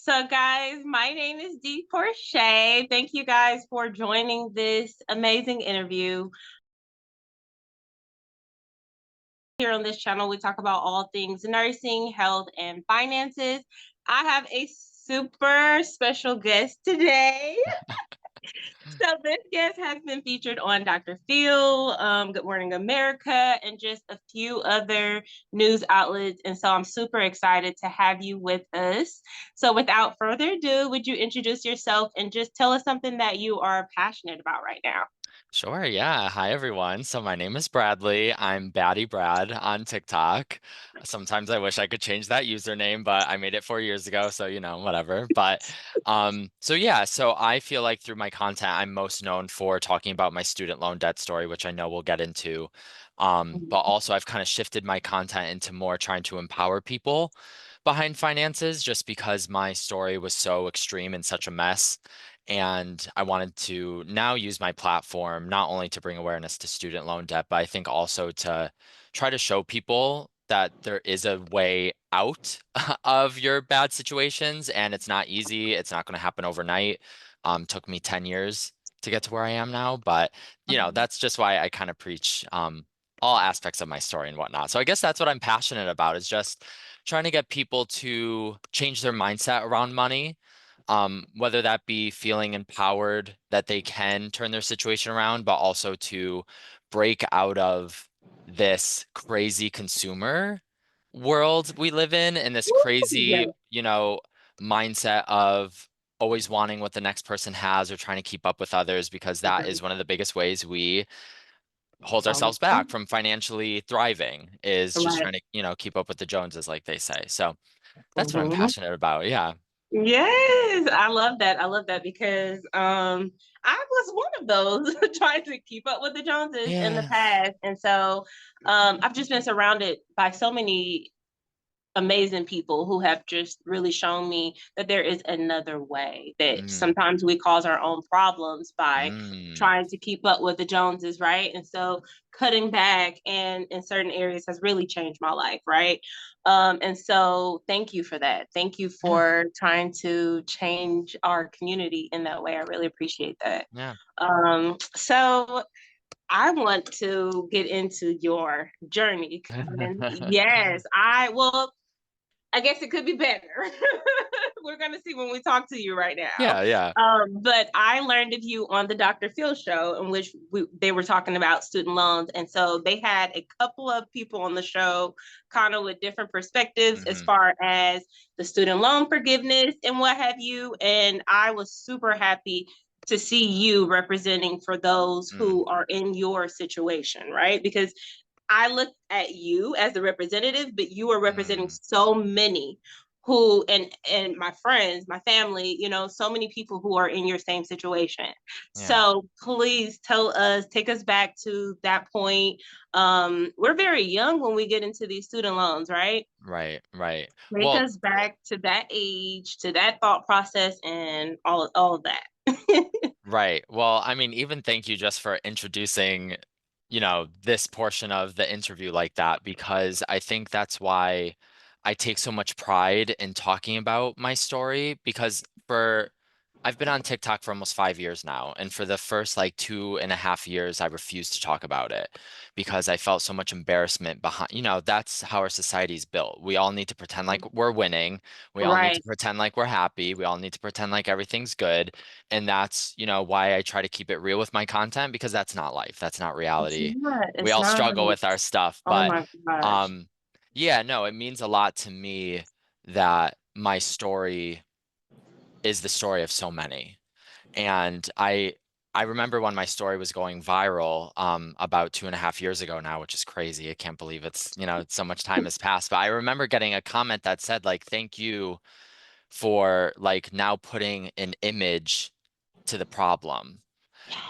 So, guys, my name is Dee Porche. Thank you guys for joining this amazing interview. Here on this channel, we talk about all things nursing, health, and finances. I have a super special guest today. So this guest has been featured on Dr. Phil, Good Morning America, and just a few other news outlets. And so I'm super excited to have you with us. So without further ado, would you introduce yourself and just tell us something that you are passionate about right now? Sure, yeah. Hi, everyone. So my name is Bradley. I'm Batty Brad on TikTok. Sometimes I wish I could change that username, but I made it 4 years ago, so whatever. So I feel like through my content, I'm most known for talking about my student loan debt story, which I know we'll get into. But also I've kind of shifted my content into more trying to empower people behind finances, just because my story was so extreme and such a mess. And I wanted to now use my platform not only to bring awareness to student loan debt, but I think also to try to show people that there is a way out of your bad situations, and it's not easy. It's not going to happen overnight. Took me 10 years to get to where I am now, but that's just why I kind of preach all aspects of my story and whatnot. So I guess that's what I'm passionate about, is just trying to get people to change their mindset around money, whether that be feeling empowered that they can turn their situation around, but also to break out of this crazy consumer world we live in, and this Yeah. crazy, mindset of always wanting what the next person has or trying to keep up with others, because that is one of the biggest ways we hold ourselves back from financially thriving, is just Right. trying to, keep up with the Joneses, like they say. So that's what I'm Mhm. passionate about. Yeah. Yes, I love that. I love that because I was one of those trying to keep up with the Joneses in the Yeah. past. And so I've just been surrounded by so many amazing people who have just really shown me that there is another way, that Mm. sometimes we cause our own problems by Mm. trying to keep up with the Joneses, right? And so cutting back and in certain areas has really changed my life, right? And so thank you for that. Thank you Yeah. for trying to change our community in that way. I really appreciate that. Yeah. So I want to get into your journey. And yes, I guess it could be better. We're going to see when we talk to you right now. Yeah. Yeah. But I learned of you on the Dr. Phil show, in which they were talking about student loans. And so they had a couple of people on the show, kind of with different perspectives as Hmm. far as the student loan forgiveness and what have you. And I was super happy to see you representing for those Mm. who are in your situation, right? Because I look at you as the representative, but you are representing Mm. so many who and my friends, my family, so many people who are in your same situation. Yeah. So please take us back to that point. We're very young when we get into these student loans, right? Right. Right. Take Well, us back to that age, to that thought process, and all of that. right. Well, I mean, even thank you just for introducing, this portion of the interview like that, because I think that's why I take so much pride in talking about my story, because I've been on TikTok for almost 5 years now, and for the first like 2.5 years, I refused to talk about it because I felt so much embarrassment behind, that's how our society's built. We all need to pretend like we're winning. We all need to Right. pretend like we're happy. We all need to pretend like everything's good. And that's, why I try to keep it real with my content, because that's not life. That's not It's reality. not. We It's all not. struggle with our stuff, Oh but my gosh. um yeah, no, it means a lot to me that my story is the story of so many. And I remember when my story was going viral, about 2.5 years ago now, which is crazy. I can't believe so much time has passed. But I remember getting a comment that said, like, thank you for like now putting an image to the problem,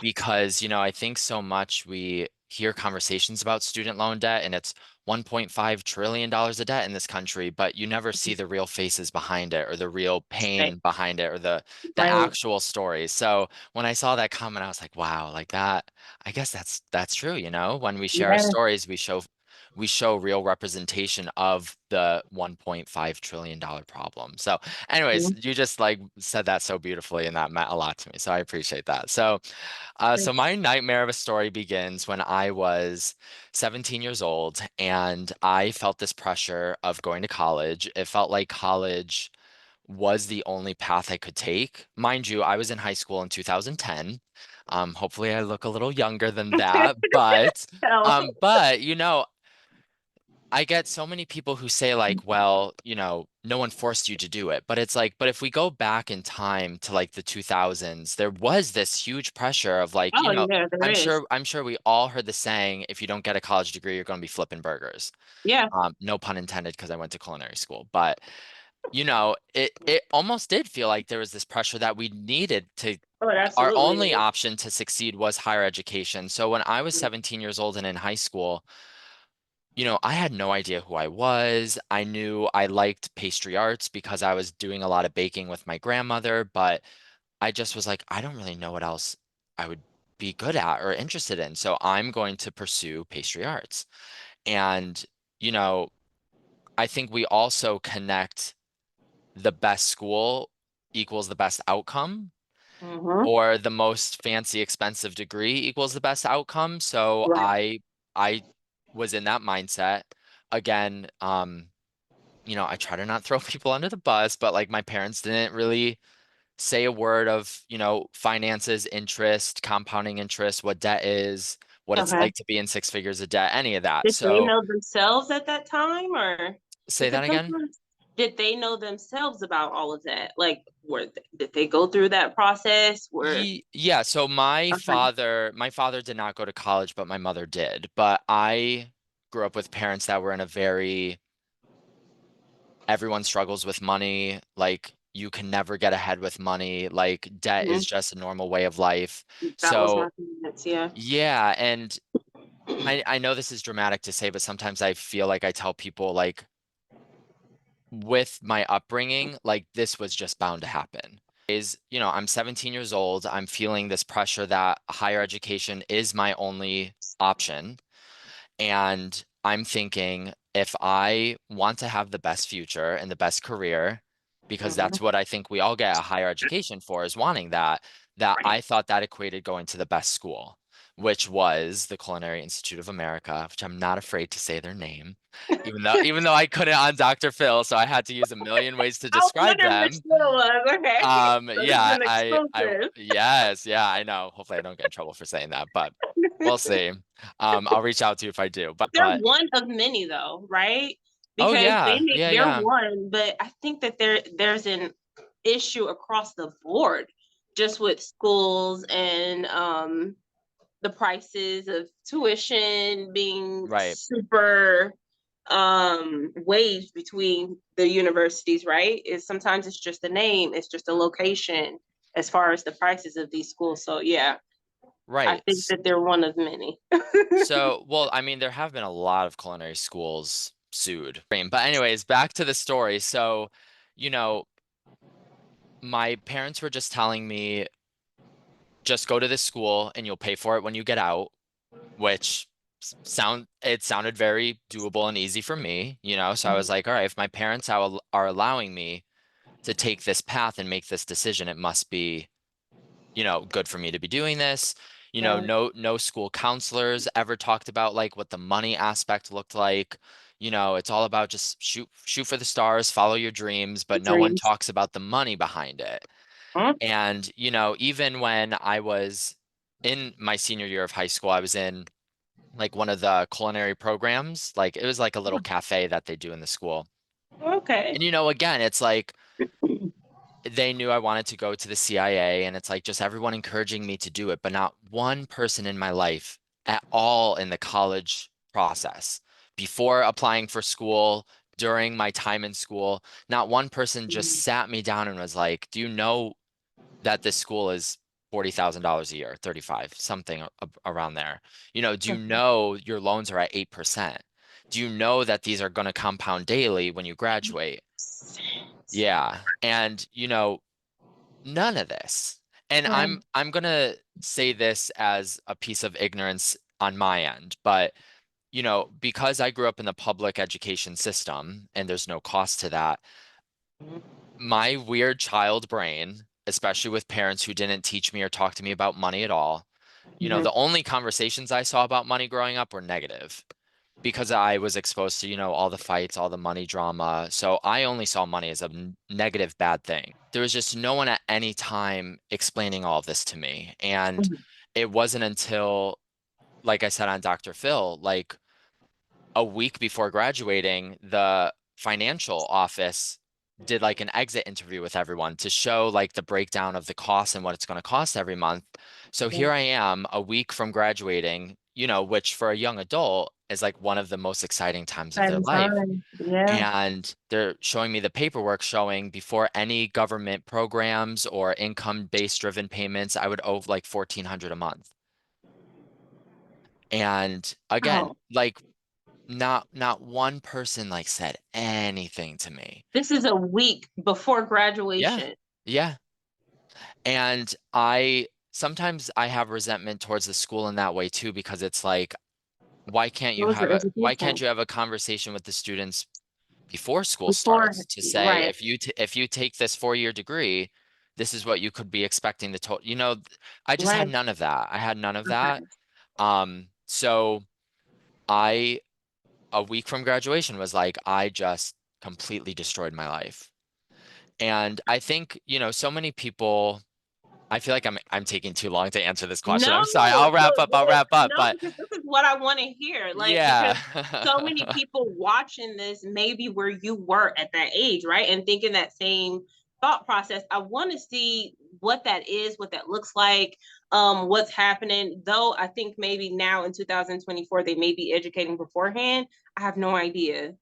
because I think so much we hear conversations about student loan debt, and it's $1.5 trillion of debt in this country, but you never see the real faces behind it, or the real Right. pain behind it, or the Right. actual stories. So when I saw that comment, I was like, wow, like that, I guess that's true, when we share our Yes. stories, we show real representation of the $1.5 trillion problem. So anyways, Mhm. you just like said that so beautifully and that meant a lot to me. So I appreciate that. So my nightmare of a story begins when I was 17 years old and I felt this pressure of going to college. It felt like college was the only path I could take. Mind you, I was in high school in 2010. Hopefully I look a little younger than that, So, but I get so many people who say like, well, no one forced you to do it. But it's like, but if we go back in time to like the 2000s, there was this huge pressure of like, oh yeah, there is. I'm sure we all heard the saying, if you don't get a college degree, you're going to be flipping burgers. Yeah. No pun intended because I went to culinary school, but it almost did feel like there was this pressure that we needed to, Oh, it our absolutely only is. option to succeed was higher education. So when I was 17 years old and in high school, I had no idea who I was. I knew I liked pastry arts because I was doing a lot of baking with my grandmother, but I just was like, I don't really know what else I would be good at or interested in. So I'm going to pursue pastry arts. And, you know, I think we also connect the best school equals the best outcome, Mm-hmm. or the most fancy expensive degree equals the best outcome. So Right. I was in that mindset. Again, I try to not throw people under the bus, but like my parents didn't really say a word of, finances, interest, compounding interest, what debt is, what it's Okay. like to be in six figures of debt, any of that. Did they So know themselves at that time, or say because that again. sometimes did they know themselves about all of that? Like, did they go through that process? Yeah, so Okay. my father did not go to college, but my mother did. But I grew up with parents that were in a very, everyone struggles with money, like you can never get ahead with money, like debt is Mhm. just a normal way of life. That was So my parents. Yeah. yeah, and I know this is dramatic to say, but sometimes I feel like I tell people like with my upbringing, like this was just bound to happen. I'm 17 years old. I'm feeling this pressure that higher education is my only option. And I'm thinking if I want to have the best future and the best career, because Mhm. that's what I think we all get a higher education for, is wanting that Right. I thought that equated going to the best school, which was the Culinary Institute of America, which I'm not afraid to say their name, even though I couldn't on Dr. Phil, so I had to use a million ways to I was describe wondering which them. one it was. Okay. So this is Yeah, an exclusive. yes, yeah, I know. Hopefully I don't get in trouble for saying that, but we'll see. I'll reach out to you if I do. They're But one of many though, right? oh Because yeah, yeah, they're yeah. one, but I think that there's an issue across the board just with schools and the prices of tuition being Right, super waged between the universities, right? Is sometimes it's just a name, it's just a location as far as the prices of these schools. So yeah, I right. think that they're one of many. So, well, I mean, there have been a lot of culinary schools sued. But anyways, back to the story. So, you know, my parents were just telling me, just go to this school and you'll pay for it when you get out, which it sounded very doable and easy for me, So I was like, all right, if my parents are allowing me to take this path and make this decision, it must be, good for me to be doing this. Right. No school counselors ever talked about like what the money aspect looked like. It's all about just shoot for the stars, follow your dreams, but no one Dreams. talks about the money behind it. Huh? And, even when I was in my senior year of high school, I was in like one of the culinary programs. Like it was like a little cafe that they do in the school. Okay. And, again, it's like they knew I wanted to go to the CIA, and it's like just everyone encouraging me to do it, but not one person in my life at all in the college process, before applying for school, during my time in school, not one person just sat me down and was like, do you know that this school is $40,000 a year, 35, something around there? Do you know your loans are at 8%? Do you know that these are going to compound daily when you graduate? Yeah. And, none of this. And Right. I'm gonna say this as a piece of ignorance on my end, but because I grew up in the public education system and there's no cost to that, my weird child brain, especially with parents who didn't teach me or talk to me about money at all, Mhm. the only conversations I saw about money growing up were negative because I was exposed to, all the fights, all the money drama. So I only saw money as a negative, bad thing. There was just no one at any time explaining all of this to me. And Mhm. it wasn't until, like I said on Dr. Phil, like a week before graduating, the financial office did like an exit interview with everyone to show like the breakdown of the cost and what it's going to cost every month. So here I am a week from graduating, which for a young adult is like one of the most exciting times of their Exciting life. time. Yeah. And they're showing me the paperwork showing before any government programs or income-based driven payments, I would owe like 1,400 a month. And again, Oh, like not one person like said anything to me. this is a week before Yeah. graduation. Yeah. And I sometimes I have resentment towards the school in that way too, because it's like, It was your why can't education you have a conversation with the students before school before, starts to say, right? if you take this 4-year degree, this is what you could be expecting the total, I just had Right. none of that. I had none of that. Okay. So I a week from graduation was like, I just completely destroyed my life. And I think, so many people, I feel like I'm taking too long to answer this No, question. I'm sorry. no, I'll wrap no, up. I'll wrap up. no, But because this is what I want to hear. Like, yeah. because so many people watching this, maybe where you were at that age, right? And thinking that same thought process. I want to see what that is, what that looks like, what's happening. Though I think maybe now in 2024, they may be educating beforehand. I have no idea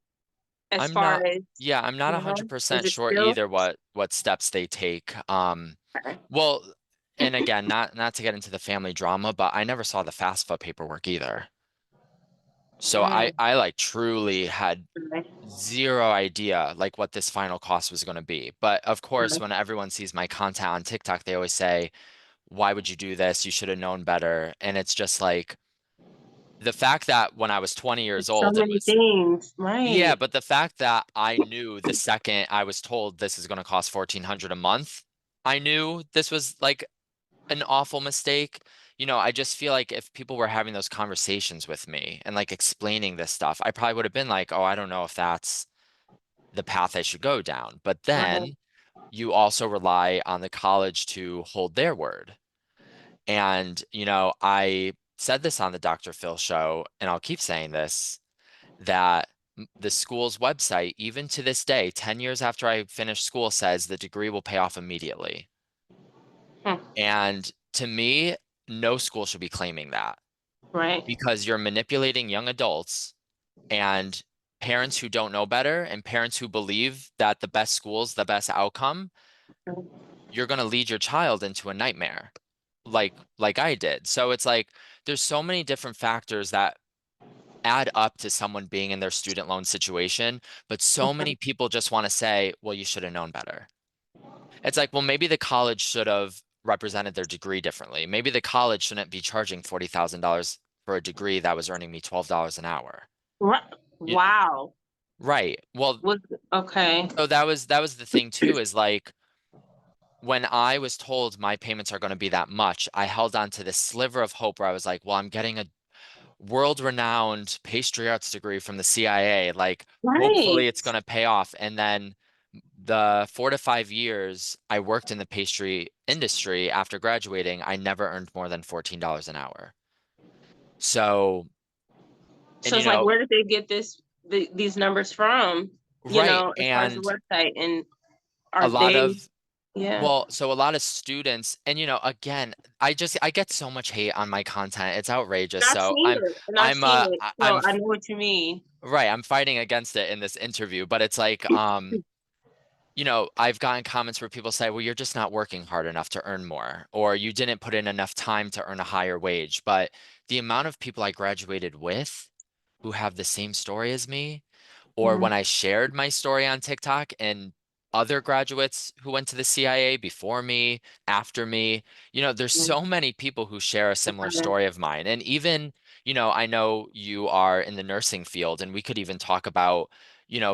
as I'm far not as, yeah, I'm not is 100% it sure still? either what steps they take. Okay. Well, and again, not to get into the family drama, but I never saw the FAFSA paperwork either. So I Mm, I like truly had okay. zero idea like what this final cost was going to be. But of course, Okay. when everyone sees my content on TikTok, they always say, "Why would you do this? You should have known better." And it's just like the fact that when I was 20 years So old, it many was things, yeah, right? but the fact that I knew the second I was told this is going to cost 1,400 a month, I knew this was like an awful mistake. I just feel like if people were having those conversations with me and like explaining this stuff, I probably would have been like, "Oh, I don't know if that's the path I should go down." But Right. then you also rely on the college to hold their word. And, I said this on the Dr. Phil show, and I'll keep saying this, that the school's website, even to this day, 10 years after I finished school, says the degree will pay off immediately. Hmm. And to me, no school should be claiming that Right. because you're manipulating young adults and parents who don't know better and parents who believe that the best school's the best outcome, you're going to lead your child into a nightmare like I did. So it's like there's so many different factors that add up to someone being in their student loan situation, but so Okay. many people just want to say, well, you should have known better. It's like, well, maybe the college should have represented their degree differently. Maybe the college shouldn't be charging $40,000 for a degree that was earning me $12 an hour. Right. You, Wow. right. Well, Was okay. so that was the thing too, is like when I was told my payments are going to be that much, I held on to this sliver of hope where I was like, well, I'm getting a world-renowned pastry arts degree from the CIA. Like, Right. hopefully it's going to pay off. And then the 4 to 5 years I worked in the pastry industry after graduating, I never earned more than $14 an hour. So, and So it's like, where did they get these numbers from? right. As far as the And website, and a are lot they? of, Yeah. well, so a lot of students, and again, I get so much hate on my content. It's outrageous. And I've So seen it, and I've seen it. So I'm I know what you mean. right. I'm fighting against it in this interview, but it's like, I've gotten comments where people say, well, you're just not working hard enough to earn more, or you didn't put in enough time to earn a higher wage. But the amount of people I graduated with who have the same story as me, or Mhm. when I shared my story on TikTok and other graduates who went to the CIA before me, after me. There's so many people who share a similar story of mine. And even, I know you are in the nursing field, and we could even talk about,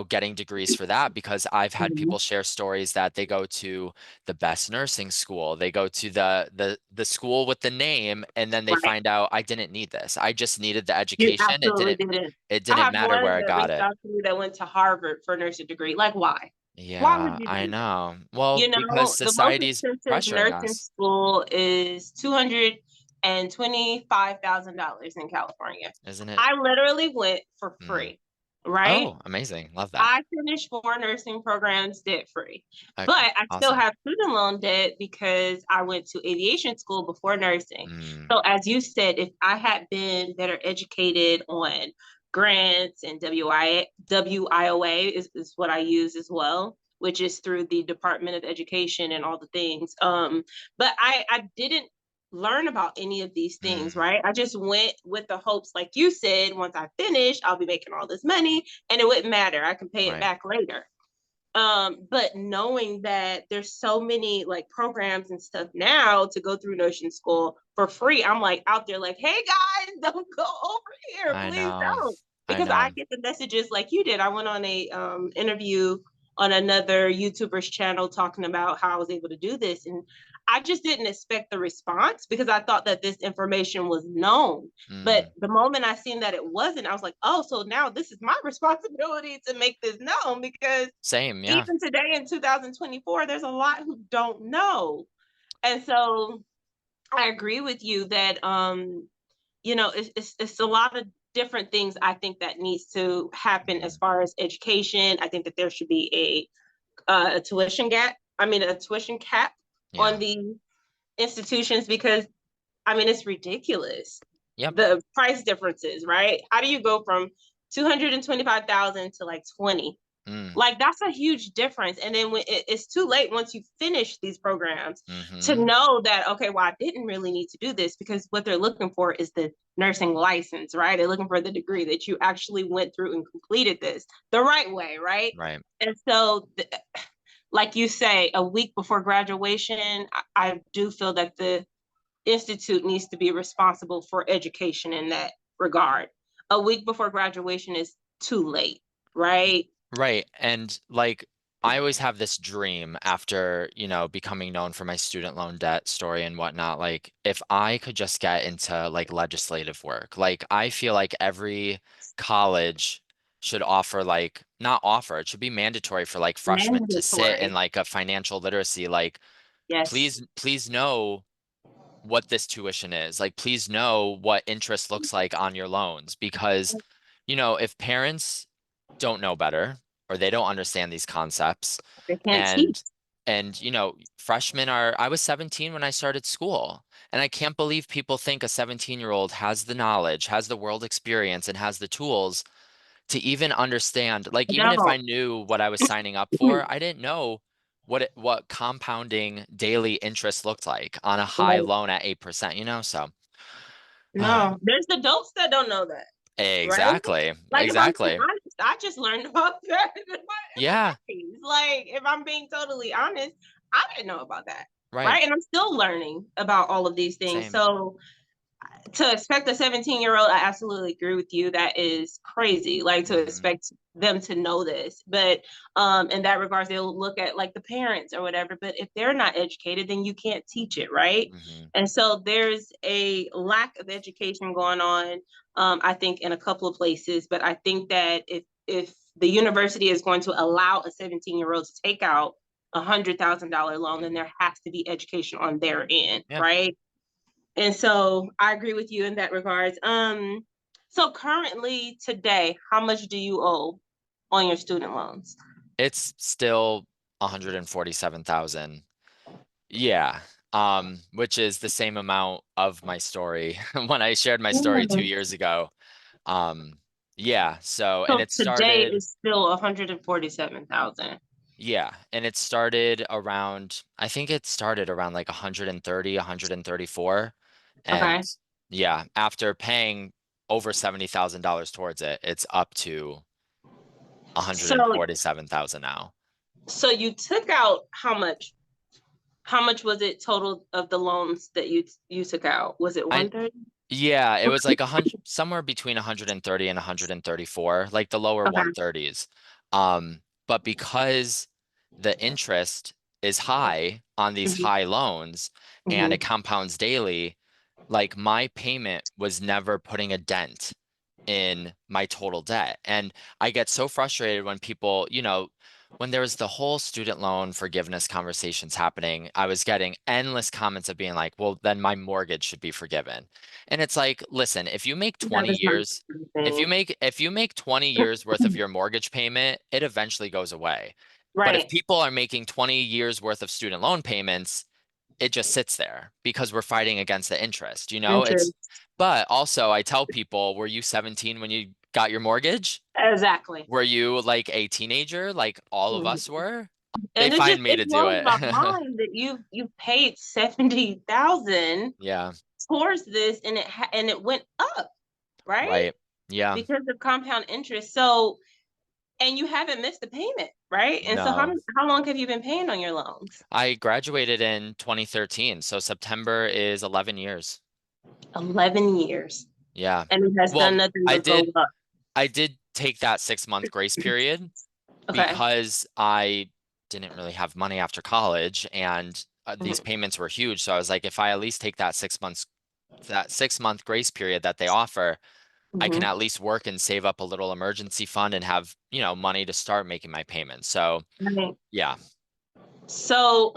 getting degrees for that because I've had Mhm. people share stories that they go to the best nursing school. They go to the school with the name, and then they Right. find out I didn't need this. I just needed the You education. It absolutely didn't didn't. it I didn't have matter where one I that got reached it. out to me that went to Harvard for a nursing degree. Like, why? Why would Yeah, you I do that? know. Well, You because know, the most society's expensive pressuring nursing us, school is $225,000 in California. isn't it? I literally went for Mm. free, right? Oh, amazing. Love that. I finished 4 nursing programs debt free, Okay, but I still awesome. have student loan debt because I went to aviation school before nursing. Mm, So, as you said, if I had been better educated on grants and WIOA is what I use as well, which is through the Department of Education and all the things. But I didn't learn about any of these things, mm, right? I just went with the hopes, like you said, once I finish, I'll be making all this money and it wouldn't matter. I can pay it right. back later. But knowing that there's so many like programs and stuff now to go through nursing school for free, I'm like out there like, hey guys, don't go over here, I please know. don't. I Because I know. get the messages like you did. I went on a interview on another YouTuber's channel talking about how I was able to do this. And I just didn't expect the response because I thought that this information was known. But Mm, the moment I seen that it wasn't, I was like, oh, so now this is my responsibility to make this known because same, yeah. even today in 2024, there's a lot who don't know. And so I agree with you that it's a lot of different things I think that needs to happen as Mm, far as education. I think that there should be a tuition gap. I mean, a tuition cap on yeah. the institutions because I mean it's ridiculous Yep. the price differences, right? How do you go from 225,000 to like 20? Mm, Like that's a huge difference. And then when it's too late once you finish these programs to mm-hmm. know that, okay, well, I didn't really need to do this because what they're looking for is the nursing license, right? They're looking for the degree that you actually went through and completed this the right way, right? Right. And so, like you say, a week before graduation, I do feel that the institute needs to be responsible for education in that regard. A week before graduation is too late, right? Right. And like, I always have this dream after, becoming known for my student loan debt story and whatnot. Like, if I could just get into like legislative work, like, I feel like every college should offer, like, not offer, it should be mandatory for like freshmen to sit in Mandatory. like a financial literacy, like, Yes. please know what this tuition is. Like, please know what interest looks like on your loans because, if parents don't know better or they don't understand these concepts They can't teach. and freshmen are I was 17 when I started school and I can't believe people think a 17-year-old has the knowledge, has the world experience and has the tools to even understand, like, even if I No. knew what I was signing up for, I didn't know what compounding daily interest looked like on a high Right. loan at 8%, so No. There's adults that don't know that, right? exactly, Like if I'm being exactly. honest, I just learned about that in my Yeah, 30s. Like if I'm being totally honest, I didn't know about that. right. Right. And I'm still learning about all of these things. Same. So to expect a 17-year-old, I absolutely agree with you. That is crazy. Like to Hmm. expect them to know this. But in that regards, they'll look at like the parents or whatever. But if they're not educated, then you can't teach it, right? Hmm. And so there's a lack of education going on, I think, in a couple of places. But I think that if the university is going to allow a 17-year-old to take out $100,000 loan, then Hmm. there has to be education on their end, Yeah. right? And so I agree with you in that regards. So currently today, how much do you owe on your student loans? It's still 147,000. Yeah. Which is the same amount of my story when I shared my story two Mm. years ago. Um, yeah, and So it today started, is still 147,000. yeah, and it started around, I think it started around like 130, 134. And Okay. yeah, after paying over $70,000 towards it, it's up to So 147,000 now. So you took out how much? How much was it total of the loans that you took out? Was it I 130? Yeah, it was like 100, somewhere between 130 and 134, like the lower Okay. 130s. But because the interest is high on these Hmm. high loans and it Hmm. compounds daily, like my payment was never putting a dent in my total debt. And I get so frustrated when people, when there was the whole student loan forgiveness conversations happening, I was getting endless comments of being like, well, then my mortgage should be forgiven. And it's like, listen, if you make That 20 is not years, the if you make 20 years worth of your mortgage payment, it eventually goes away. But if Right. people are making 20 years worth of student loan payments, it just sits there because we're fighting against the interest, It's, Interest. but also I tell people, were you 17 when you got your mortgage? Exactly. Were you like a teenager like all of Mhm. us were? They And it find just me it to do blows it. my mind that you paid 70,000 Yeah, towards this and and it went up, right? right. Yeah, Because of compound interest. So and you haven't missed a payment, right? And so no. how long have you been paying on your loans? I graduated in 2013, so September is 11 years. 11 years. Yeah. And it has done Well, nothing I but go did up. I did take that 6 month grace period Okay. because I didn't really have money after college and these Mhm. payments were huge. So I was like, if I at least take that 6 month grace period that they offer, I can Mhm. at least work and save up a little emergency fund and have, money to start making my payments. So Right. yeah, So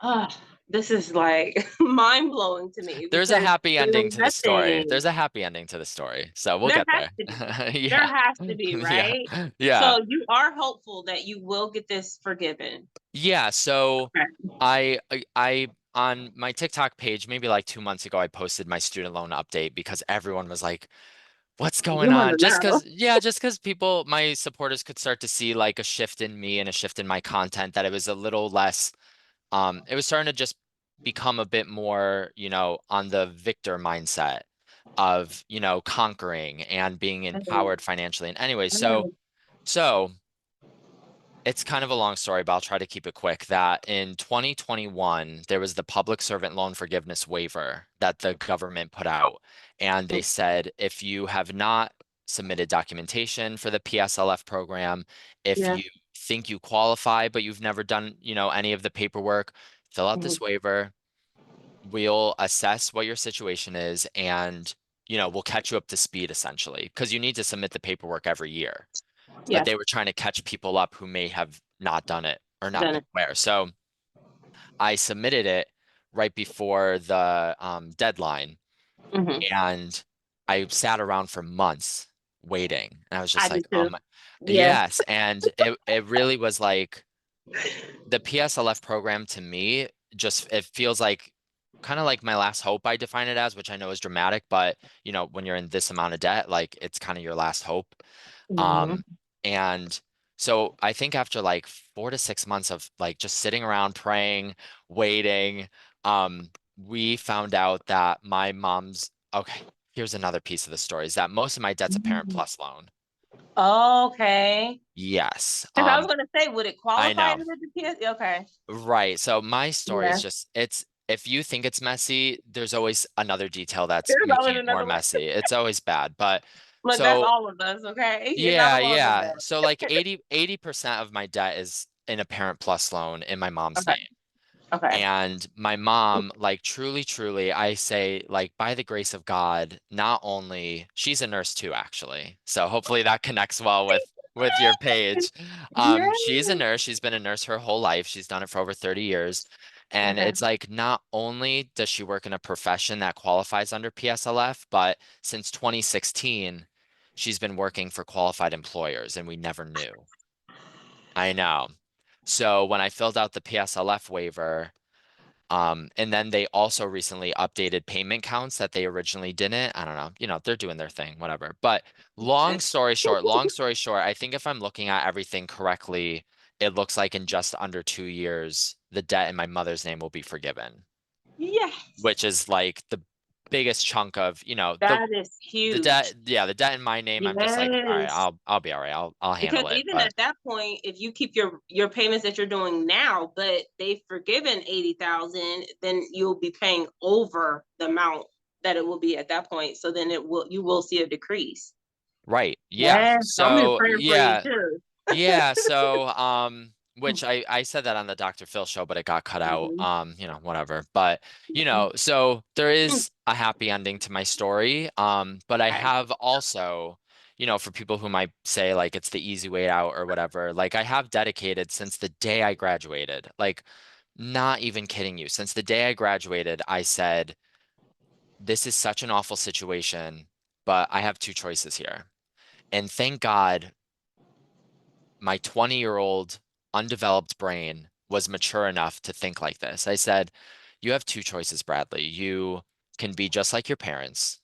uh, this is like mind blowing to me there's a because happy ending there's to the story. nothing. There's a happy ending to the story. So we'll There get has there. to be. There Yeah. has to be, Yeah. right? Yeah. So you are hopeful that you will get this forgiven. Yeah. So Okay. on my TikTok page, maybe like 2 months ago, I posted my student loan update because everyone was like, what's going You want on? to know. Just because people, my supporters could start to see like a shift in me and a shift in my content, that it was a little less, it was starting to just become a bit more, on the victor mindset of, conquering and being Mhm. empowered financially. And anyway, so, Mhm. so it's kind of a long story, but I'll try to keep it quick. That in 2021, there was the public servant loan forgiveness waiver that the government put out. And they said if you have not submitted documentation for the PSLF program, if Yeah. you think you qualify, but you've never done, any of the paperwork, fill out Mhm. this waiver. We'll assess what your situation is and, we'll catch you up to speed essentially, because you need to submit the paperwork every year, but Yeah. they were trying to catch people up who may have not done it or not Done been it. aware. So I submitted it right before the deadline, Hmm. and I sat around for months waiting. And I was I just do like, too. Yeah. yes. And it really was like the PSLF program to me, just it feels like kind of like my last hope, I define it as, which I know is dramatic, but when you're in this amount of debt, like it's kind of your last hope. Hmm. Um, and so I think after like 4 to 6 months of like just sitting around praying, waiting, we found out that my mom's, okay, here's another piece of the story, is that most of my debt's a Parent Plus loan. Okay. Yes. Because I was going to say, would it I qualify know. as a PS? Okay. Right. So my story is Yeah. just, if you think it's messy, there's always another detail that's There's making always it more another way. messy. It's always bad. But Look, that's so all of us, okay? You're not yeah, alone in yeah. that. So like 80% of my debt is in a Parent Plus loan in my mom's name. Okay. Okay. And my mom, like truly, truly, I say, like by the grace of God, not only she's a nurse too, actually. So hopefully that connects well with your page. Yeah. She's a nurse. She's been a nurse her whole life. She's done it for over 30 years. And Okay. it's like not only does she work in a profession that qualifies under PSLF, but since 2016, she's been working for qualified employers, and we never knew. I know. So when I filled out the PSLF waiver, and then they also recently updated payment counts that they originally didn't. I don't know, they're doing their thing, whatever. But long story short, I think if I'm looking at everything correctly, it looks like in just under 2 years, the debt in my mother's name will be forgiven, Yes. which is like the biggest chunk of, you know, That is the debt, huge. yeah, the debt in my name. I'm just like, all right, Yes. I'll be all right. I'll Because handle it. even But at that point, if you keep your payments that you're doing now, but they've forgiven 80,000, then you'll be paying over the amount that it will be at that point. So then you will see a decrease. right, yeah. Yes, I'm be So praying for you yeah, too. yeah. So which I said that on the Dr. Phil show, but it got cut out. Mhm. You know, whatever. But you know, so there is a happy ending to my story. But I Okay. have also, you know, for people who might say like it's the easy way out or whatever, like I have dedicated since the day I graduated, like not even kidding you, since the day I graduated, I said, this is such an awful situation, but I have two choices here. And thank God my 20-year-old undeveloped brain was mature enough to think like this. I said, you have two choices, Bradley. You can be just like your parents.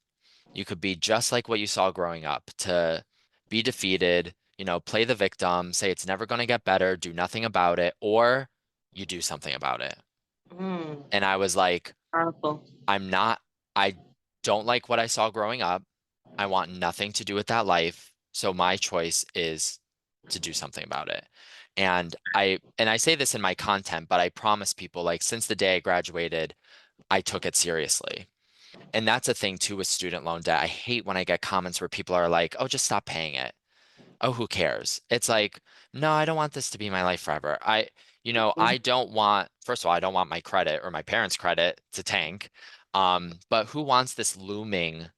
You could be just like what you saw growing up, to be defeated, you know, play the victim, say it's never going to get better, do nothing about it, or you do something about it. Mm, And I was like, powerful. I'm not, I don't like what I saw growing up. I want nothing to do with that life. So my choice is to do something about it. And I say this in my content, but I promise people like since the day I graduated, I took it seriously. And that's a thing too with student loan debt. I hate when I get comments where people are like, "Oh, just stop paying it." Oh, who cares? It's like, no, I don't want this to be my life forever. I don't want, first of all, I don't want my credit or my parents' credit to tank. But who wants this looming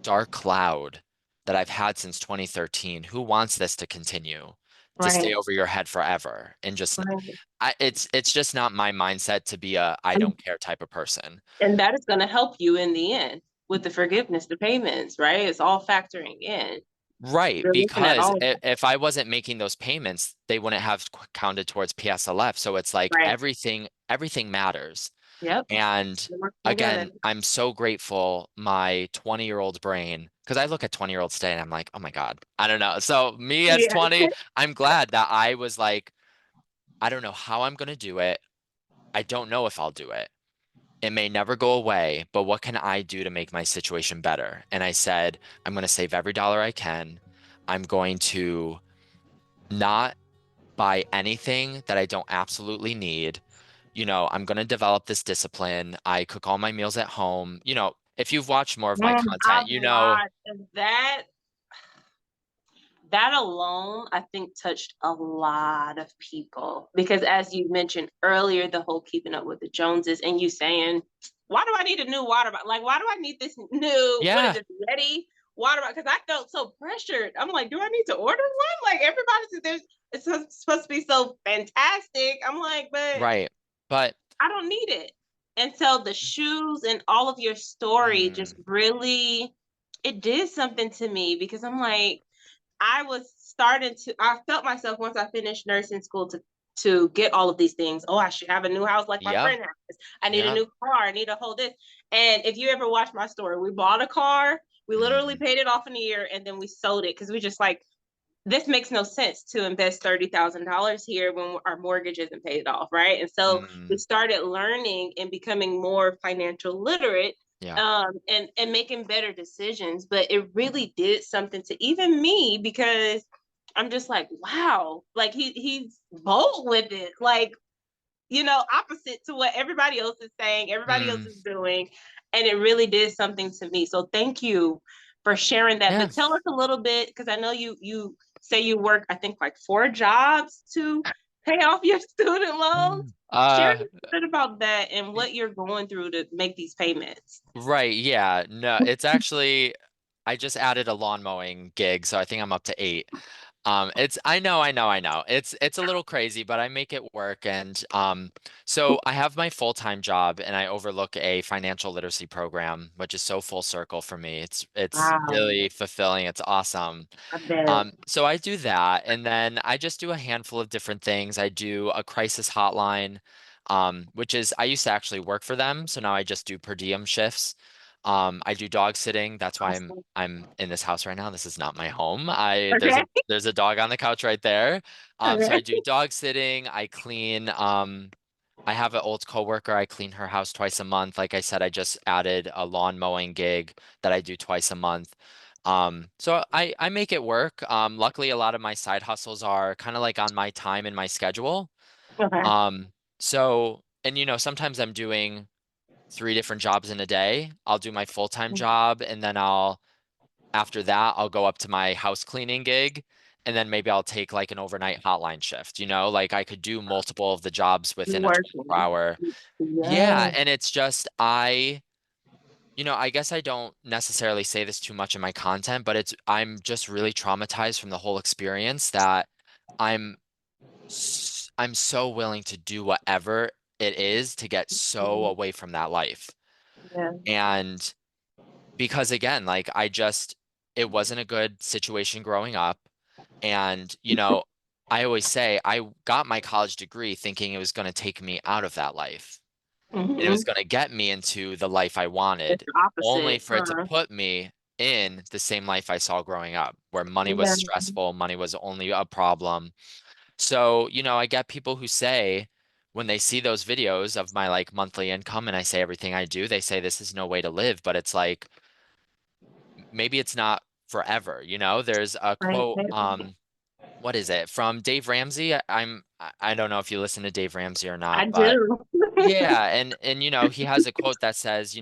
dark cloud that I've had since 2013? Who wants this to continue to Right. stay over your head forever? And just, Right. it's just not my mindset to be a I And, don't care type of person. and that is going to help you in the end with the forgiveness, the payments, right? It's all factoring in. Right, You're looking at because all of that. if I wasn't making those payments, they wouldn't have counted towards PSLF. So it's like Right. everything matters. Yep. And They're working together. again, I'm so grateful my 20-year-old brain, because I look at 20-year-olds today and I'm like, oh my God, I don't know. So me as Yeah. 20, I'm glad that I was like, I don't know how I'm going to do it. I don't know if I'll do it. It may never go away, but what can I do to make my situation better? And I said, I'm going to save every dollar I can. I'm going to not buy anything that I don't absolutely need. You know, I'm going to develop this discipline. I cook all my meals at home. You know, if you've watched more of my Man, I've content, you know, watched that alone, I think touched a lot of people because as you mentioned earlier, the whole keeping up with the Joneses and you saying, why do I need a new water bottle? Like, why do I need this new, what is yeah, it, Yeti water bottle? Because I felt so pressured. I'm like, do I need to order one? Like everybody says it's supposed to be so fantastic. I'm like, but right. But I don't need it. And so the shoes and all of your story just mm, really, it did something to me because I'm like, I felt myself once I finished nursing school to get all of these things. Oh, I should have a new house like my yep, friend has. I need a yep, new car. I need to hold this. And if you ever watch my story, we bought a car, we literally mm, paid it off in a year, and then we sold it because we just like this makes no sense to invest $30,000 here when our mortgage isn't paid off, right? And so we mm, started learning and becoming more financial literate, yeah, and making better decisions. But it really did something to even me because I'm just like, wow, like he's bold with it, like opposite to what everybody else is saying, everybody else mm, is doing. And it really did something to me. So thank you for sharing that. yeah, But tell us a little bit, because I know you say you work, I think like 4 jobs to pay off your student loans. Share a uh, little bit about that and what you're going through to make these payments. right, yeah, no, it's actually, I just added a lawn mowing gig, so I think I'm up to 8. I know. It's a little crazy, but I make it work. And so I have my full-time job and I overlook a financial literacy program, which is so full circle for me. It's Wow, really fulfilling. It's awesome. I bet. So I do that, and then I just do a handful of different things. I do a crisis hotline, which is I used to actually work for them, so now I just do per diem shifts. I do dog sitting. That's why I'm Awesome. I'm in this house right now. This is not my home. I Okay. there's a dog on the couch right there. So I Okay. do dog sitting. I clean. I have an old coworker. I clean her house twice a month. Like I said, I just added a lawn mowing gig that I do twice a month. So I make it work. Luckily, a lot of my side hustles are kind of like on my time and my schedule. Okay. So, and sometimes I'm doing three different jobs in a day. I'll do my full-time job, and then after that, I'll go up to my house cleaning gig, and then maybe I'll take like an overnight hotline shift, like I could do multiple of the jobs within a Working. 24-hour. Yeah. Yeah, and it's just I guess I don't necessarily say this too much in my content, but I'm just really traumatized from the whole experience that I'm I'm so willing to do whatever it is to get so Mhm. away from that life. Yeah. And because again, like it wasn't a good situation growing up. And, I always say I got my college degree thinking it was going to take me out of that life. It was Hmm. going to get me into the life I It's wanted, the only opposite, for it to huh? put me in the same life I saw growing up, where money was Yeah. stressful, money was only a problem. So, I get people who say, when they see those videos of my like monthly income and I say everything I do, they say this is no way to live, but it's like maybe it's not forever, There's a Right. quote, what is it? From Dave Ramsey. I don't know if you listen to Dave Ramsey or I not, but do. yeah, and he has a quote that says,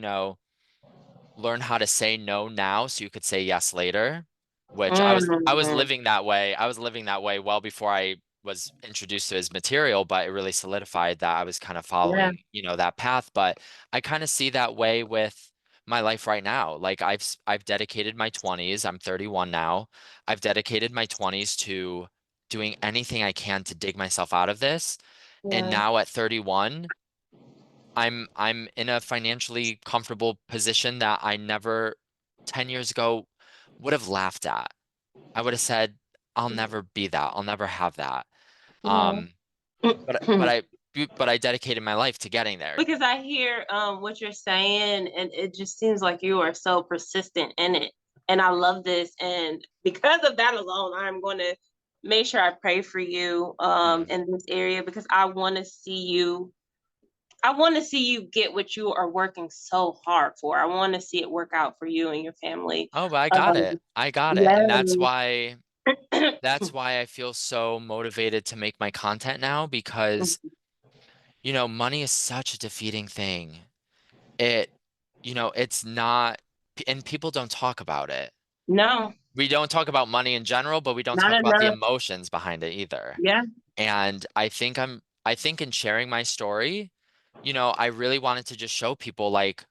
learn how to say no now so you could say yes later, which I was Mm. living that way. I was living that way well before I was introduced to his material, but it really solidified that I was kind of Yeah. following, that path. But I kind of see that way with my life right now. Like I've dedicated my 20s. I'm 31 now. I've dedicated my 20s to doing anything I can to dig myself out of this. And Yeah. now at 31, I'm in a financially comfortable position that I never 10 years ago would have laughed at. I would have said, I'll never be that. I'll never have that. Yeah. Um, but I dedicated my life to getting there. Because I hear what you're saying, and it just seems like you are so persistent in it. And I love this. And because of that alone, I'm going to make sure I pray for you Mm. in this area because I want to see you get what you are working so hard for. I want to see it work out for you and your family. Oh, but I got Um, it. I got it. And that's yes. why that's why I feel so motivated to make my content now because, money is such a defeating thing. It, it's not, and people don't talk about it. No, We don't talk about money in general, but we don't not talk about the enough. emotions behind it either. Yeah. And I think in sharing my story, I really wanted to just show people like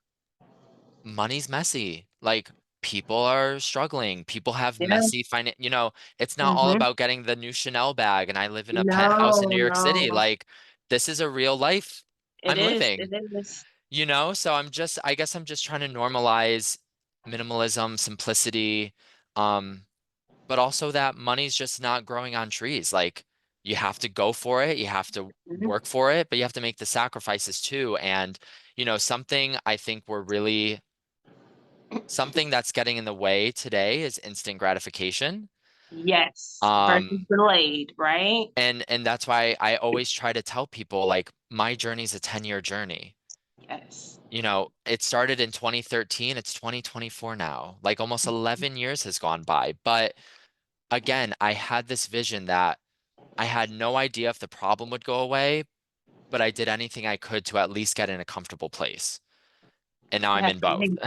money's messy. Like people are struggling. People have Yeah. messy it's not all Hmm. about getting the new Chanel bag and I live in a penthouse in New No, York City. no. Like this is a real life It I'm is. It living, is. So I guess I'm just trying to normalize minimalism, simplicity. Um, but also that money's just not growing on trees. Like you have to go for it, you have to Mhm. work for it, but you have to make the sacrifices too. And, something I think something that's getting in the way today is instant gratification. Yes. Versus Um, delayed, right? and that's why I always try to tell people like my journey's a 10-year journey. Yes. It started in 2013, it's 2024 now. Like almost 11 years has gone by. But again, I had this vision that I had no idea if the problem would go away, but I did anything I could to at least get in a comfortable place. And now You I'm have in both. faith.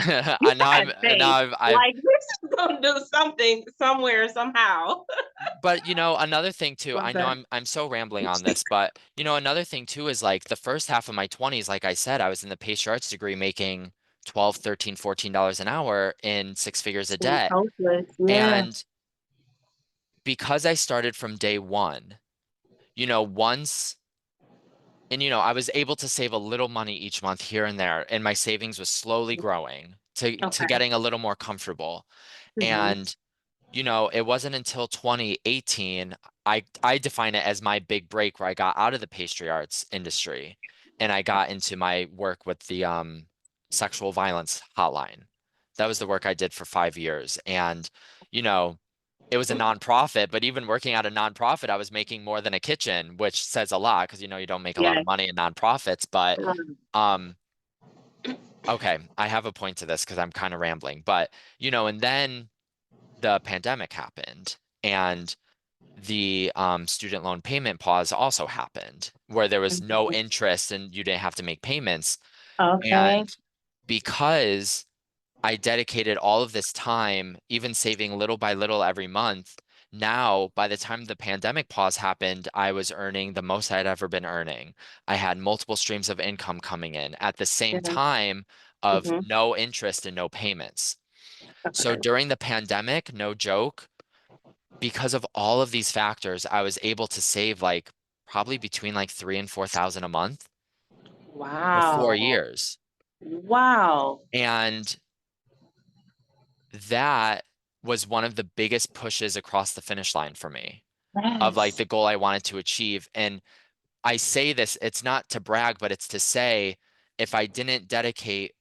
You And now have faith. I've Like this is gonna do something somewhere somehow. but another thing too, Love I know that. I'm so rambling on this, but another thing too is like the first half of my 20s, like I said, I was in the pastry arts degree making 12, 13, $14 an hour in six figures of So debt. hopeless. Yeah. And because I started from day one, once and I was able to save a little money each month here and there, and my savings was slowly growing to Okay. getting a little more comfortable. Hmm. And it wasn't until 2018 I define it as my big break where I got out of the pastry arts industry and I got into my work with the sexual violence hotline. That was the work I did for 5 years. And, you know, it was a nonprofit, but even working at a nonprofit, I was making more than a kitchen, which says a lot because you don't make a lot of Yes. money in nonprofits. But Right. um, okay, I have a point to this because I'm kind of rambling. But and then the pandemic happened, and the student loan payment pause also happened, where there was no Mhm. interest and you didn't have to make payments. Okay. And because I dedicated all of this time, even saving little by little every month. Now, by the time the pandemic pause happened, I was earning the most I'd ever been earning. I had multiple streams of income coming in at the same Yeah. time of Hmm. no interest and no payments. So Okay. during the pandemic, no joke, because of all of these factors, I was able to save like probably between like 3 and 4 thousand a month for four Wow. years. Wow. And that was one of the biggest pushes across the finish line for me of like Yes. the goal I wanted to achieve. And I say this, it's not to brag, but it's to say if I didn't dedicate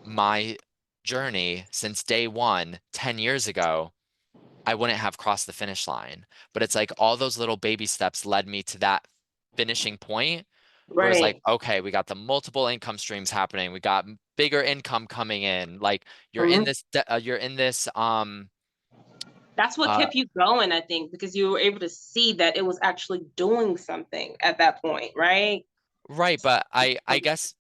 my journey since day one, 10 years ago, I wouldn't have crossed the finish line. But it's like all those little baby steps led me to that finishing point where it's like, Right. okay, we got the multiple income streams happening. We got bigger income coming in. Like Mhm. you're in this, That's what uh, kept you going, I think, because you were able to see that it was actually doing something at that point, right? right. But I guess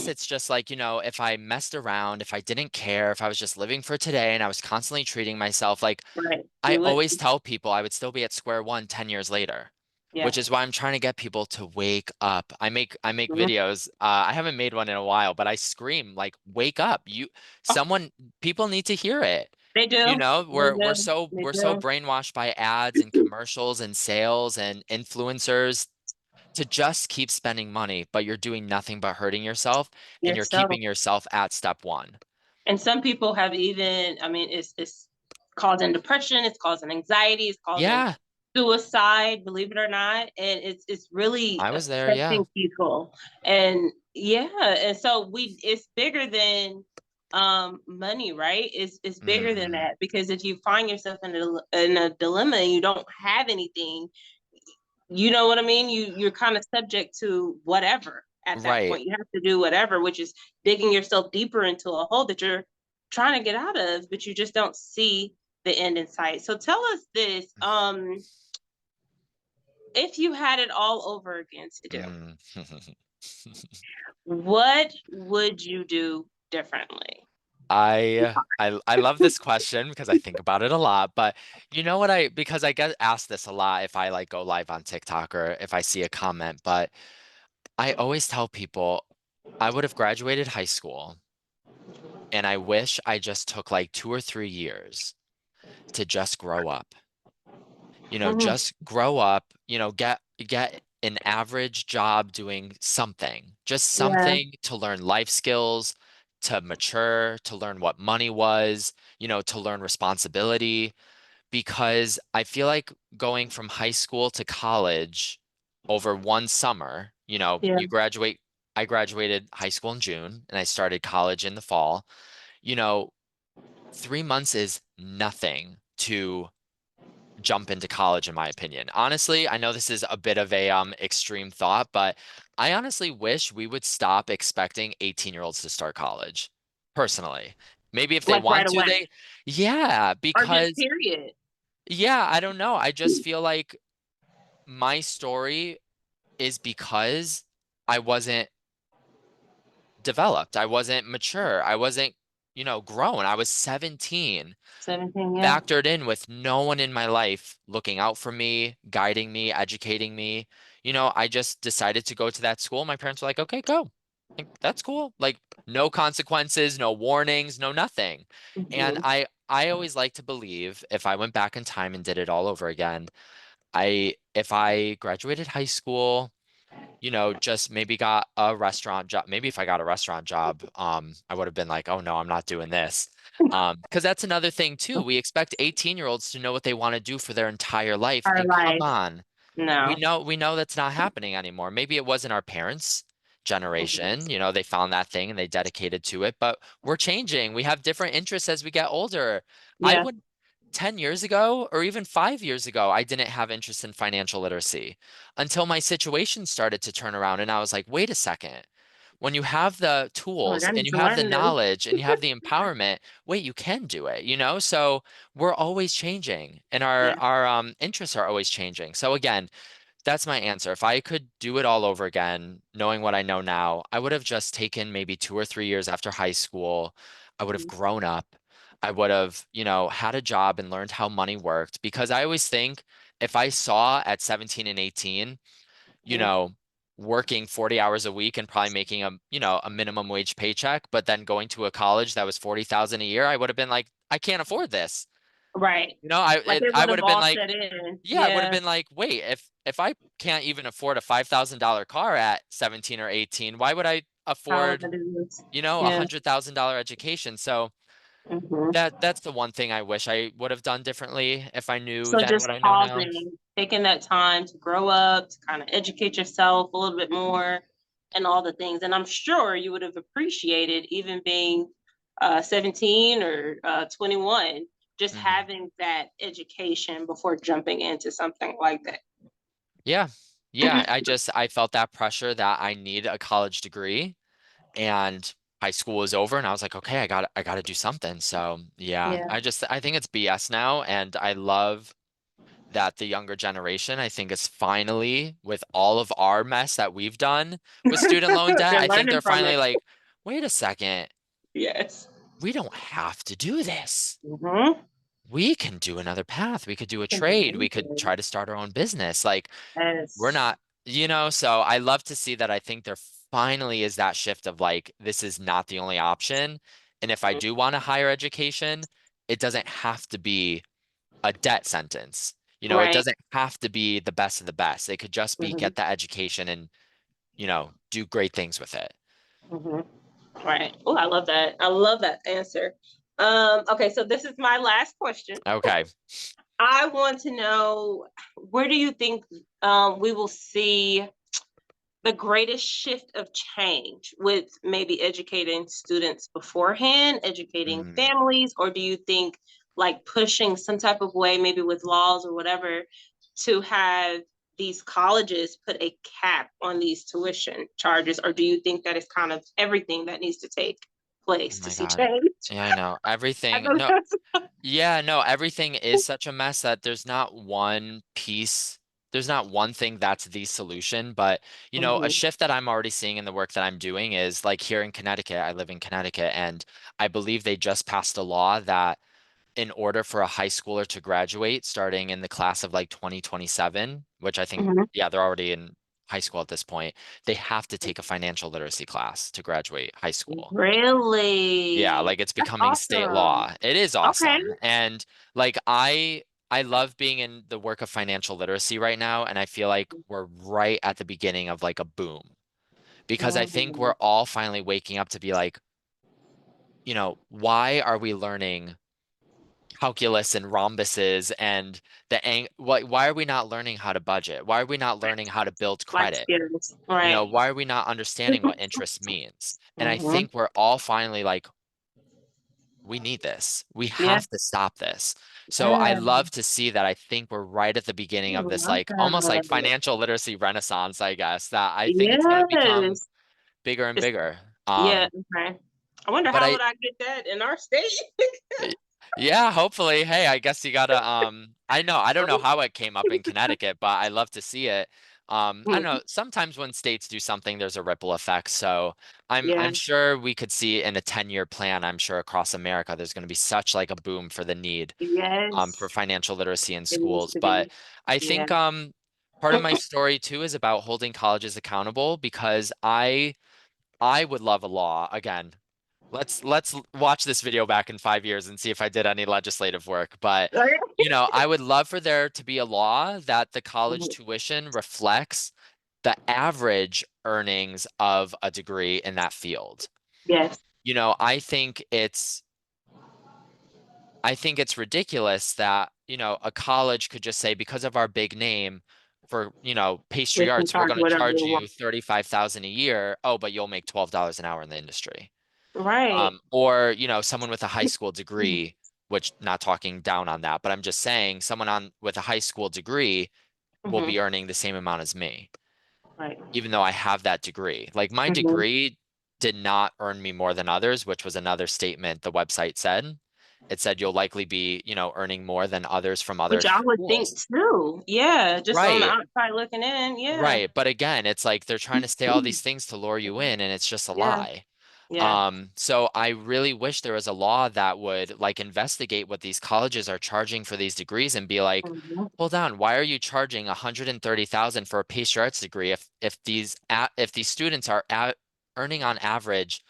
it's just like, if I messed around, if I didn't care, if I was just living for today and I was constantly treating myself like Right. I You would. always tell people I would still be at square one 10 years later, which is Yes. why I'm trying to get people to wake up. I make Mhm. videos. I haven't made one in a while, but I scream like, wake up. Oh, Someone, people need to hear it. they do. They We're do. so They we're so do. brainwashed by ads and commercials and sales and influencers to just keep spending money, but you're doing nothing but hurting yourself and you're Yourself. keeping yourself at step one. And some people have even, I mean, it's causing depression, it's causing anxiety, it's causing Yeah, suicide, believe it or not. And it's really I was there. Yeah. affecting people. And yeah, and so it's bigger than money, right? It's bigger than Hmm. that because if you find yourself in a dilemma and you don't have anything, you know what I mean? You're kind of subject to whatever at that Right. point. You have to do whatever, which is digging yourself deeper into a hole that you're trying to get out of, but you just don't see the end in sight. So tell us this, if you had it all over again to do, Mm. what would you do differently? I love this question because I think about it a lot, but you know what because I get asked this a lot if I like go live on TikTok or if I see a comment, but I always tell people I would have graduated high school and I wish I just took like 2 or 3 years to just grow up. Mhm. Just grow up, get an average job doing something, just Yeah, something to learn life skills, to mature, to learn what money was, to learn responsibility. Because I feel like going from high school to college over one summer, yeah, I graduated high school in June and I started college in the fall. You know, 3 months is nothing to jump into college, in my opinion. Honestly, I know this is a bit of a extreme thought, but I honestly wish we would stop expecting 18-year-olds to start college. Personally. Maybe if they like right want to, away, yeah, or just because period. yeah, I don't know. I just feel like my story is because I wasn't developed. I wasn't mature. I wasn't, grown. I was 17. 17, yeah, Factored in with no one in my life looking out for me, guiding me, educating me. I just decided to go to that school. My parents were like, okay, go. Like, that's cool. Like, no consequences, no warnings, no nothing. And hmm, I always like to believe if I went back in time and did it all over again, if I graduated high school, just maybe got a restaurant job. Maybe if I got a restaurant job, I would have been like, oh no, I'm not doing this. Because that's another thing too. We expect 18-year-olds to know what they want to do for their entire life. our And come life. on, we No. know we know that's not happening anymore. Maybe it wasn't our parents' generation, they found that thing and they dedicated to it, but we're changing. We have different interests as we get older. I Yeah. would 10 years ago or even 5 years ago, I didn't have interest in financial literacy until my situation started to turn around. And I was like, wait a second. When you have the Oh, like tools I and need you to have the learn this. knowledge and you have the empowerment, wait, you can do it, you know? So we're always changing and our Yeah. our interests are always changing. So again, that's my answer. If I could do it all over again, knowing what I know now, I would have just taken maybe 2 or 3 years after high school. I would have Mhm. grown up. I would have, had a job and learned how money worked because I always think if I saw at 17 and 18, you Mhm. know, working 40 hours a week and probably making a minimum wage paycheck, but then going to a college that was 40,000 a year, I would have been like, I can't afford this. Right. You know, I Like it, it I would would have have been all like, set in. yeah, I would have Yeah. been like, wait, if I can't even afford a $5,000 car at 17 or 18, why would I How would I afford, do this? a Yeah. $100,000 education? So Hmm. that's the one thing I wish I would have done differently if I knew So then just what I know now. pausing, taking that time to grow up, to kind of educate yourself a little bit more and all the things. And I'm sure you would have appreciated even being 17 or 21, just Hmm. having that education before jumping into something like that. Yeah. Yeah, I felt that pressure that I need a college degree and high school was over and I was like, okay, I got to do something. So, yeah, Yeah. I think it's BS now and I love that the younger generation, I think, is finally, with all of our mess that we've done with student loan debt, They're I think learning they're from finally it. like, wait a second, Yes. we don't have to do this. Mm-hmm. We can do another path. We could do a Can do trade. We could anything. try to start our own business. Like, we're Yes. not, so I love to see that. I think there finally is that shift of like, this is not the only option. And if I do want a higher education, it doesn't have to be a debt sentence. It Right. doesn't have to be the best of the best. It could just be Mm-hmm. get the education and, do great things with it. Mm-hmm. Right. Oh, I love that. I love that answer. Okay, so this is my last question. Okay. I want to know, where do you think we will see the greatest shift of change with maybe educating students beforehand, educating Mm, families, or do you think like pushing some type of way, maybe with laws or whatever, to have these colleges put a cap on these tuition charges, or do you think that it's kind of everything that needs to take oh place to my see God. change? Yeah, I know. I Everything. don't No, know. yeah, no, everything is such a mess that there's not one piece, there's not one thing that's the solution. But, a Mhm, shift that I'm already seeing in the work that I'm doing is like here in Connecticut, I live in Connecticut, and I believe they just passed a law that in order for a high schooler to graduate starting in the class of like 2027, which I think, mhm. yeah, they're already in high school at this point, they have to take a financial literacy class to graduate high school. Yeah, Really? like it's That's becoming state awesome. law. It is Okay. awesome. And like I love being in the work of financial literacy right now, and I feel like we're right at the beginning of like a boom because I think Mm, we're all finally waking up to be like, why are we learning calculus and rhombuses and why are we not learning how to budget? Why are we not learning how to build life credit? skills. Right. Why are we not understanding what interest means? And I Hmm. think we're all finally like, we need this. We Yeah. have to stop this. So I Yeah. love to see that. I think we're right at the I beginning of this, love like almost like that. financial literacy renaissance, I guess, that I think it's going to become Yes. bigger and It's, bigger. yeah. Okay. I wonder But how would I get that in our state? y- yeah, hopefully. Hey, I guess you gotta, I don't know how it came up in Connecticut, but I love to see it. I don't know. Sometimes when states do something, there's a ripple effect. So Yeah. I'm sure we could see in a 10-year plan, I'm sure across America, there's going to be such like a boom for the need for Yes. financial literacy in It needs schools. to be. But I Yeah. think part of my story too is about holding colleges accountable because I would love a law again. Let's watch this video back in 5 years and see if I did any legislative work. But I would love for there to be a law that the college tuition reflects the average earnings of a degree in that field. Yes. I think it's ridiculous that, a college could just say, because of our big name for, pastry They can arts, we're charge going to whatever charge they you want. 35,000 a year. Oh, but you'll make $12 an hour in the industry. Right. Or, someone with a high school degree. which not talking down on that, but I'm just saying someone on with a high school degree will Hmm. be earning the same amount as me, Right. even though I have that degree. Like my Hmm. degree did not earn me more than others, which was another statement the website said. It said you'll likely be, earning more than others from other Which I would think schools. too. Yeah, just on the Right. outside looking in. Yeah. Right. But again, it's like they're trying to say all these things to lure you in, and it's just a Yeah. lie. Yeah. So I really wish there was a law that would like investigate what these colleges are charging for these degrees and be like, Hmm. hold on, why are you charging 130,000 for a pastry arts degree if these students are earning on average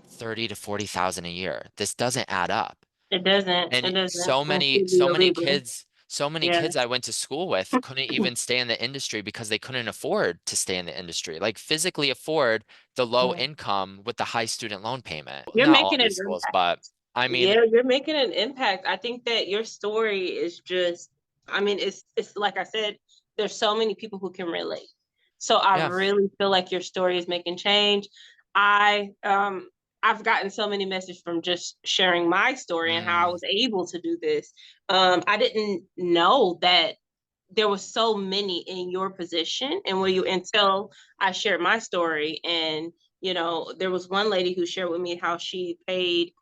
30 to 40,000 a year? This doesn't add up. It doesn't. It And doesn't. It should be illegal. so many Yeah. kids I went to school with couldn't even stay in the industry because they couldn't afford to stay in the industry, like physically afford the low income with the high student loan payment. You're Not all making an these schools, impact. but I mean, Yeah, you're making an impact. I think that your story is just, I mean, it's like I said, there's so many people who can relate. So I yeah. really feel like your story is making change. I I've gotten so many messages from just sharing my story and how I Mm, was able to do this. I didn't know that there was so many in your position and where you mhm, until I shared my story. And there was one lady who shared with me how she paid,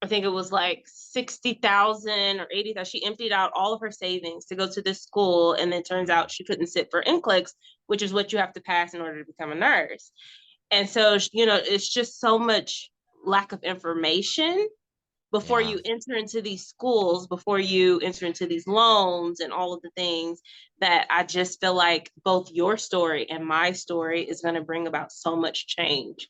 I think it was like 60,000 or 80,000. She emptied out all of her savings to go to this school. And then turns mm, out she couldn't sit for NCLEX, which is what you have to pass in order to become a nurse. And so, it's just so much lack of information before yeah. you enter into these schools, before you enter into these loans and all of the things, that I just feel like both your story and my story is going to bring about so much change.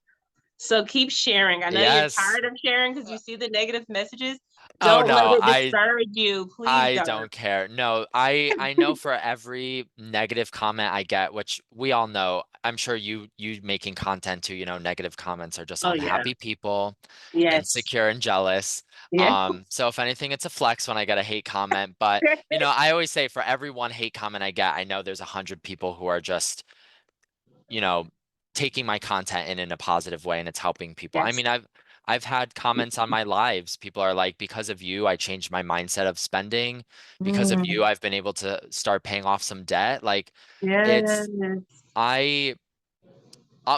So keep sharing. I know you're Yes. tired of sharing because you see the negative messages. Oh Don't let no, it discourage you. Please I don't. don't care. No, I know for every negative comment I get, which we all know, I'm sure you making content too, negative comments are just Oh yeah. unhappy people, Yes. insecure and jealous. Yeah. So if anything, it's a flex when I get a hate comment. But I always say for every one hate comment I get, I know there's 100 people who are just you know, taking my content in a positive way and it's helping people. I Yes. mean, I've had comments on my lives. People are like, because of you, I changed my mindset of spending. Because of you, Mm, I've been able to start paying off some debt. Like it's yes. I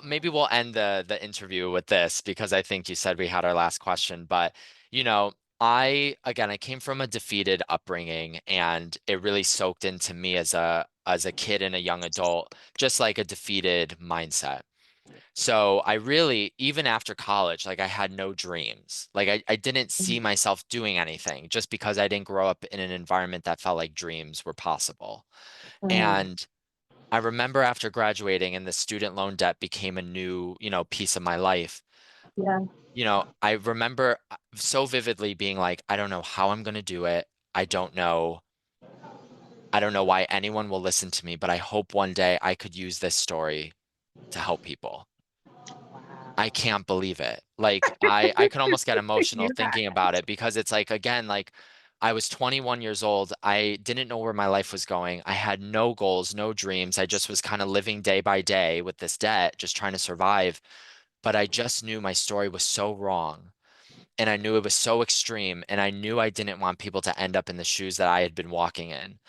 maybe we'll end the interview with this because I think you said we had our last question, but you know, I came from a defeated upbringing and it really soaked into me as a kid and a young adult, just like a defeated mindset. So I really, even after college, like I had no dreams. Like I didn't see myself doing anything just because I didn't grow up in an environment that felt like dreams were possible. Mm, And I remember after graduating and the student loan debt became a new, piece of my life. yeah. I remember so vividly being like, I don't know how I'm going to do it. I don't know. I don't know why anyone will listen to me, but I hope one day I could use this story to help people. I can't believe it. Like I could almost get emotional You thinking about it because it's like again, like I was 21 years old. I didn't know where my life was going. I had no goals, no dreams. I just was kind of living day by day with this debt, just trying to survive. But I just knew my story was so wrong. And I knew it was so extreme. And I knew I didn't want people to end up in the shoes that I had been walking in.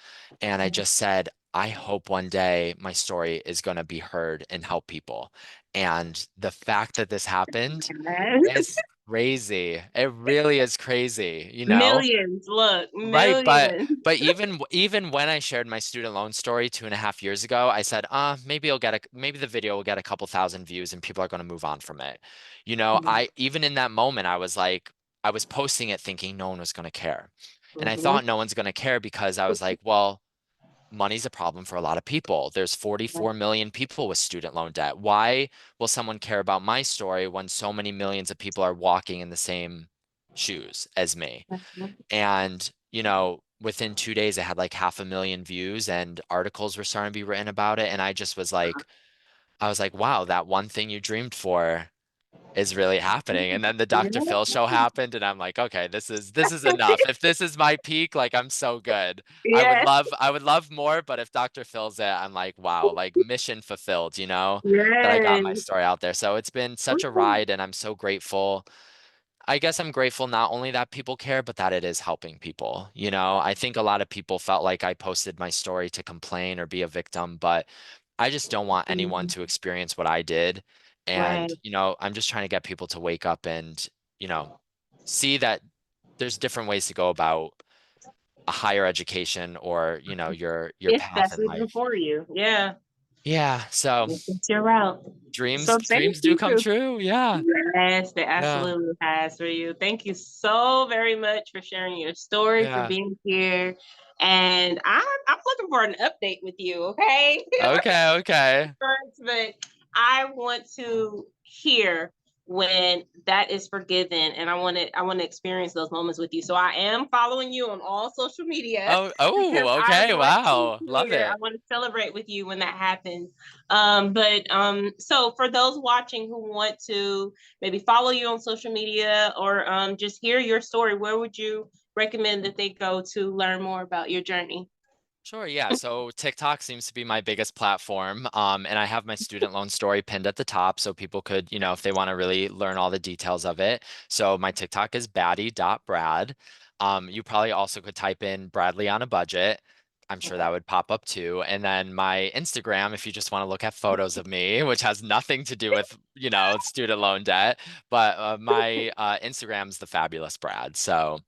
And I just said, I hope one day my story is going to be heard and help people. And the fact that this happened Yes. is crazy. It really is crazy, you know? Millions. Look, Right, millions. but even when I shared my student loan story 2.5 years ago, I said, maybe the video will get a couple thousand views and people are going to move on from it. Mhm. I even in that moment, I was like, I was posting it thinking no one was going to care. And I Mhm. thought no one's going to care because I was like, well, money's a problem for a lot of people. There's 44 million people with student loan debt. Why will someone care about my story when so many millions of people are walking in the same shoes as me? And, within 2 days, it had like 500,000 views and articles were starting to be written about it. And I was like, wow, that one thing you dreamed for is really happening. And then the Dr. Yeah. Phil show happened, and I'm like, okay, this is enough. If this is my peak, like I'm so good. Yes. I would love more, but if Dr. Phil's it, I'm like, wow, like mission fulfilled, that I got my Yes. story out there. So it's been such a ride, and I'm so grateful. I guess I'm grateful not only that people care, but that it is helping people. You know, I think a lot of people felt like I posted my story to complain or be a victim, but I just don't want anyone Mhm. to experience what I did. And, Right. I'm just trying to get people to wake up and, you know, see that there's different ways to go about a higher education or, your If path that's in even life. for you. Yeah. Yeah, so If it's your route. dreams So thank dreams do come you. true. Yeah. Yes, it Yeah. absolutely has for you. Thank you so very much for sharing your story, for Yeah. being here. And I'm looking for an update with you, okay? Okay, okay. First, but I want to hear when that is forgiven, and I want to experience those moments with you. So I am following you on all social media Oh, because oh, I okay. want to Wow. Love hear. I it. want to celebrate with you when that happens. So for those watching who want to maybe follow you on social media or just hear your story, where would you recommend that they go to learn more about your journey? Sure, yeah. So TikTok seems to be my biggest platform. And I have my student loan story pinned at the top so people could, if they want to really learn all the details of it. So my TikTok is baddie.brad. You probably also could type in Bradley on a budget. I'm sure that would pop up too. And then my Instagram, if you just want to look at photos of me, which has nothing to do with, student loan debt, but my Instagram's the fabulous Brad. So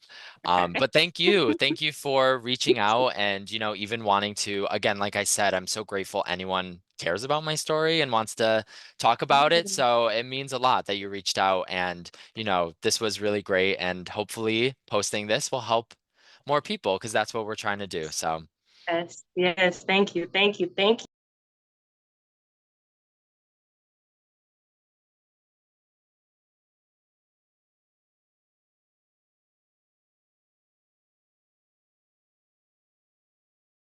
but thank you. Thank you for reaching out and, even wanting to, again, like I said, I'm so grateful anyone cares about my story and wants to talk about it. So it means a lot that you reached out and, this was really great. And hopefully posting this will help more people because that's what we're trying to do. So. Yes, yes. Thank you. Thank you. Thank you.